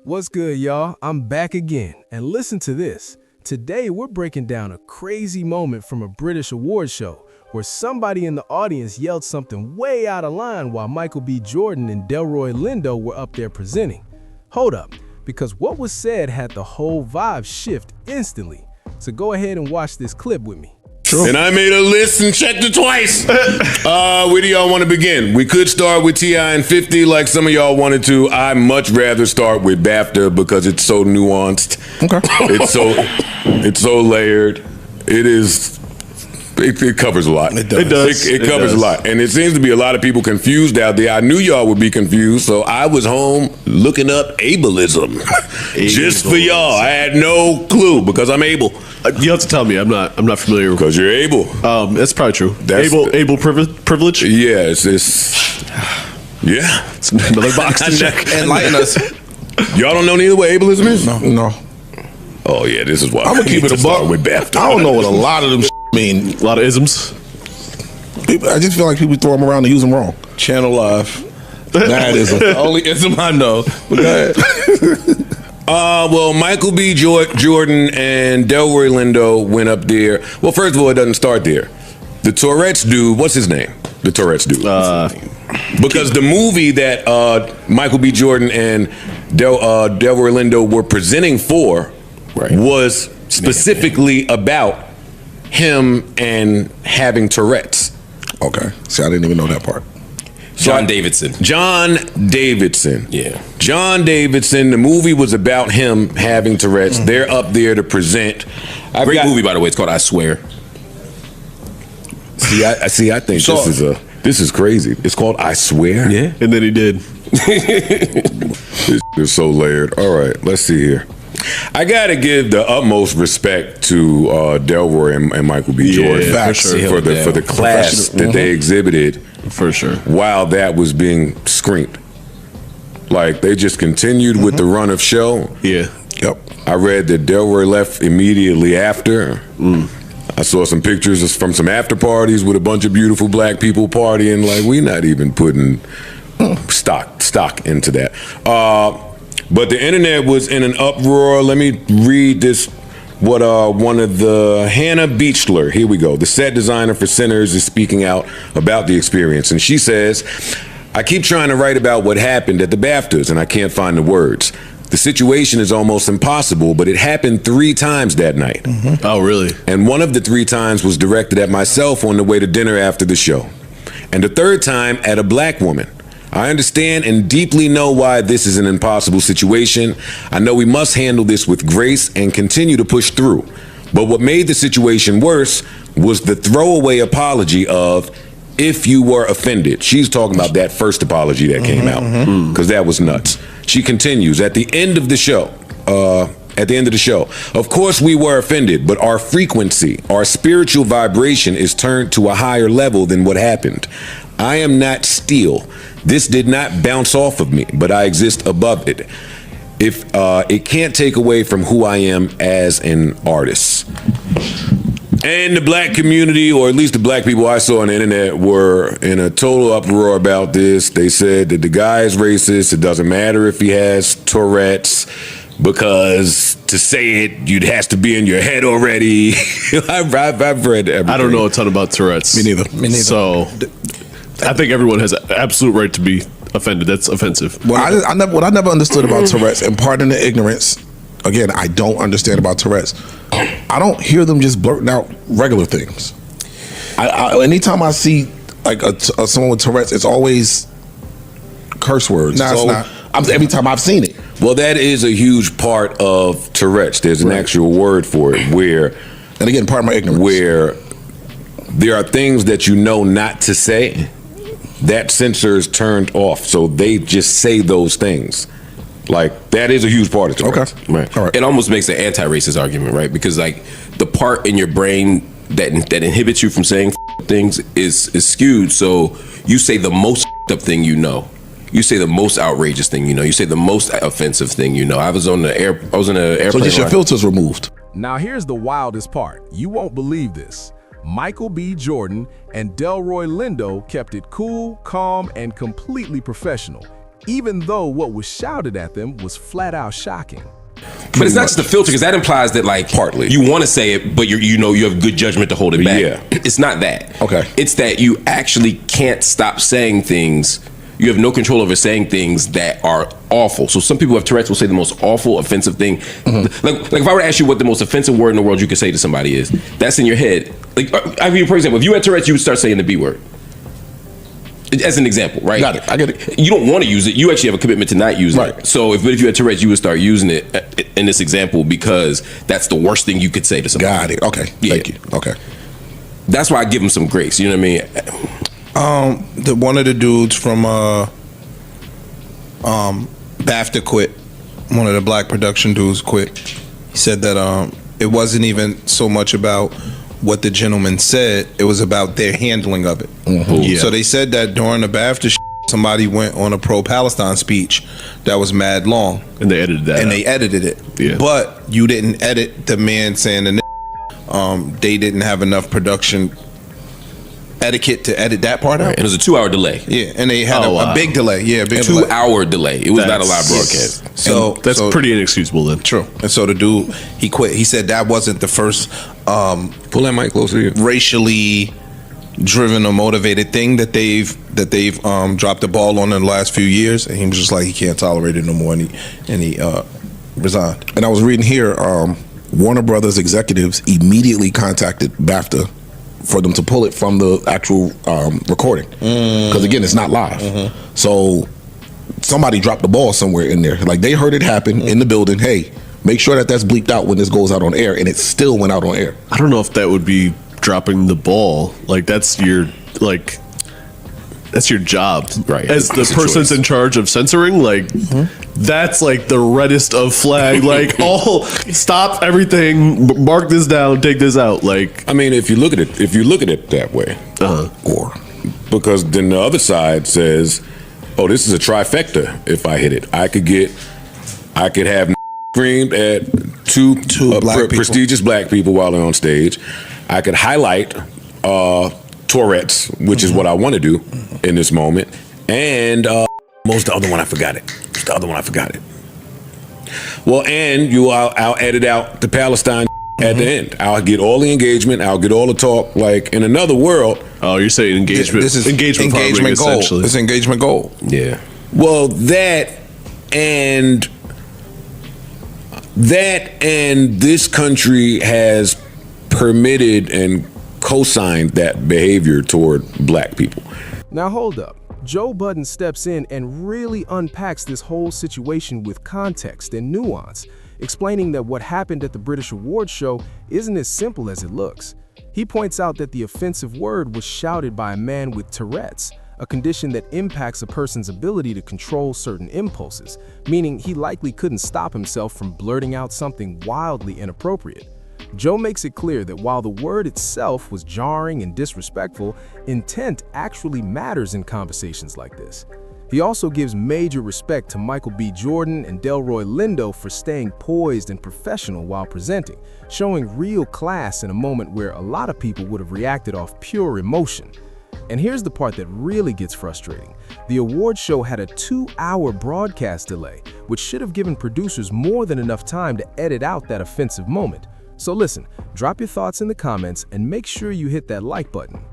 What's good, y'all? I'm back again, and listen to this. Today, we're breaking down a crazy moment from a British award show where somebody in the audience yelled something way out of line while Michael B. Jordan and Delroy Lindo were up there presenting. Hold up, because what was said had the whole vibe shift instantly. So go ahead and watch this clip with me. True. And I made a list and checked it twice. Where do y'all want to begin? We could start with T.I. and 50 like some of y'all wanted to. I much rather start with BAFTA because it's so nuanced. Okay. It's so layered. It covers a lot. It does. It covers a lot. And it seems to be a lot of people confused out there. I knew y'all would be confused, so I was home looking up ableism. Just for y'all. I had no clue because I'm able. You have to tell me. I'm not familiar. Because you're able. That's probably true. Able privilege? Yeah, it's another box to check. Enlighten us. Y'all don't know neither what ableism is? No. Oh yeah, this is why I'm gonna keep it a buck with BAFTA. I don't know what a lot of them mean. A lot of isms. I just feel like people throw them around and use them wrong. Channel Live. That is the only ism I know. But go ahead. Well, Michael B. Jordan and Delroy Lindo went up there. Well, first of all, it doesn't start there. The Tourette's dude, what's his name? The Tourette's dude. Because the movie that Michael B. Jordan and Delroy Lindo were presenting for was specifically about him and having Tourette's. Okay. See, I didn't even know that part. John Davidson. Yeah. John Davidson. The movie was about him having Tourette's. They're up there to present. Great movie, by the way. It's called I Swear. See, I think this is crazy. It's called I Swear. Yeah. And then he did. This is so layered. All right, let's see here. I gotta give the utmost respect to Delroy and Michael B. Jordan for the class that they exhibited. For sure. While that was being screened. Like, they just continued with the run of show. Yeah. Yep. I read that Delroy left immediately after. I saw some pictures from some after parties with a bunch of beautiful black people partying. Like, we not even putting stock into that. But the internet was in an uproar. Let me read this. What one of the Hannah Beachler, here we go, the set designer for Sinners, is speaking out about the experience. And she says, I keep trying to write about what happened at the BAFTAs and I can't find the words. The situation is almost impossible, but it happened 3 times that night. Oh, really? And one of the 3 times was directed at myself on the way to dinner after the show. And the 3rd time at a black woman. I understand and deeply know why this is an impossible situation. I know we must handle this with grace and continue to push through. But what made the situation worse was the throwaway apology of, if you were offended. She's talking about that first apology that came out, because that was nuts. She continues, at the end of the show, of course we were offended, but our frequency, our spiritual vibration is turned to a higher level than what happened. I am not steel. This did not bounce off of me, but I exist above it. If it can't take away from who I am as an artist. And the black community, or at least the black people I saw on the internet, were in a total uproar about this. They said that the guy is racist. It doesn't matter if he has Tourette's, because to say it, you'd have to be in your head already. I've read everything. I don't know a ton about Tourette's. Me neither. So I think everyone has an absolute right to be offended. That's offensive. What I never understood about Tourette's, and pardon the ignorance, again, I don't understand about Tourette's. I don't hear them just blurting out regular things. Anytime I see like someone with Tourette's, it's always curse words. No, it's not. Every time I've seen it. Well, that is a huge part of Tourette's. There's an actual word for it where, and again, pardon my ignorance, where there are things that you know not to say. That censor is turned off, so they just say those things. Like, that is a huge part of Tourette's. Okay. Right. All right. It almost makes an anti-racist argument, right? Because like the part in your brain that inhibits you from saying things is skewed. So you say the most up thing you know. You say the most outrageous thing you know. You say the most offensive thing you know. I was in an airplane. So just your filters removed. Now here's the wildest part. You won't believe this. Michael B. Jordan and Delroy Lindo kept it cool, calm, and completely professional, even though what was shouted at them was flat out shocking. But it's not just a filter, because that implies that like Partly. you want to say it, but you have good judgment to hold it back. Yeah. It's not that. Okay. It's that you actually can't stop saying things. You have no control over saying things that are awful. So some people have Tourette's will say the most awful, offensive thing. Like if I were to ask you what the most offensive word in the world you could say to somebody is, that's in your head. Like I mean, for example, if you had Tourette's, you would start saying the B word. As an example, right? Got it. I get it. You don't want to use it. You actually have a commitment to not using it. Right. So if you had Tourette's, you would start using it in this example because that's the worst thing you could say to somebody. Got it. Okay. Yeah. Thank you. Okay. That's why I give him some grace. You know what I mean? One of the dudes from BAFTA quit. One of the black production dudes quit. He said that it wasn't even so much about what the gentleman said, it was about their handling of it. Yeah. So they said that during the BAFTA somebody went on a pro-Palestine speech that was mad long. And they edited that. And out. they edited it. Yeah. But you didn't edit the man saying they didn't have enough production etiquette to edit that part out. And it was a 2-hour delay. Yeah, and they had a big delay. Yeah, a big 2-hour delay. It was not a live That's- broadcast. So That's pretty inexcusable then. true. And so the dude, he quit. He said that wasn't the first Pull that mic closer to you. racially driven or motivated thing that they've dropped the ball on in the last few years, and he was just like he can't tolerate it no more, and he resigned. And I was reading here, Warner Brothers executives immediately contacted BAFTA for them to pull it from the actual recording, because again, it's not live. So somebody dropped the ball somewhere in there. Like they heard it happen in the building. Hey, make sure that that's bleeped out when this goes out on air, and it still went out on air. I don't know if that would be dropping the ball. Like that's your job, Right. As the It's a person's choice. in charge of censoring, like that's like the reddest of flag. Like, oh, stop everything, mark this down, take this out. Like, I mean, if you look at it that way, or because then the other side says, "Oh, this is a trifecta. If I hit it, I could have screamed at two black people. prestigious black people while they're on stage. I could highlight Tourette's, which is what I want to do in this moment, and most the other one I forgot it. Well, and I'll edit out the Palestine at the end. I'll get all the engagement. I'll get all the talk. Like in another world. oh, you're saying engagement. This is engagement farming, goal. essentially. It's engagement goal. Yeah. Well, that and this country has permitted and co-signed that behavior toward black people. Now hold up. Joe Budden steps in and really unpacks this whole situation with context and nuance, explaining that what happened at the British Awards show isn't as simple as it looks. He points out that the offensive word was shouted by a man with Tourette's, a condition that impacts a person's ability to control certain impulses, meaning he likely couldn't stop himself from blurting out something wildly inappropriate. Joe makes it clear that while the word itself was jarring and disrespectful, intent actually matters in conversations like this. He also gives major respect to Michael B. Jordan and Delroy Lindo for staying poised and professional while presenting, showing real class in a moment where a lot of people would have reacted off pure emotion. And here's the part that really gets frustrating. The award show had a 2-hour broadcast delay, which should have given producers more than enough time to edit out that offensive moment. So listen, drop your thoughts in the comments and make sure you hit that like button.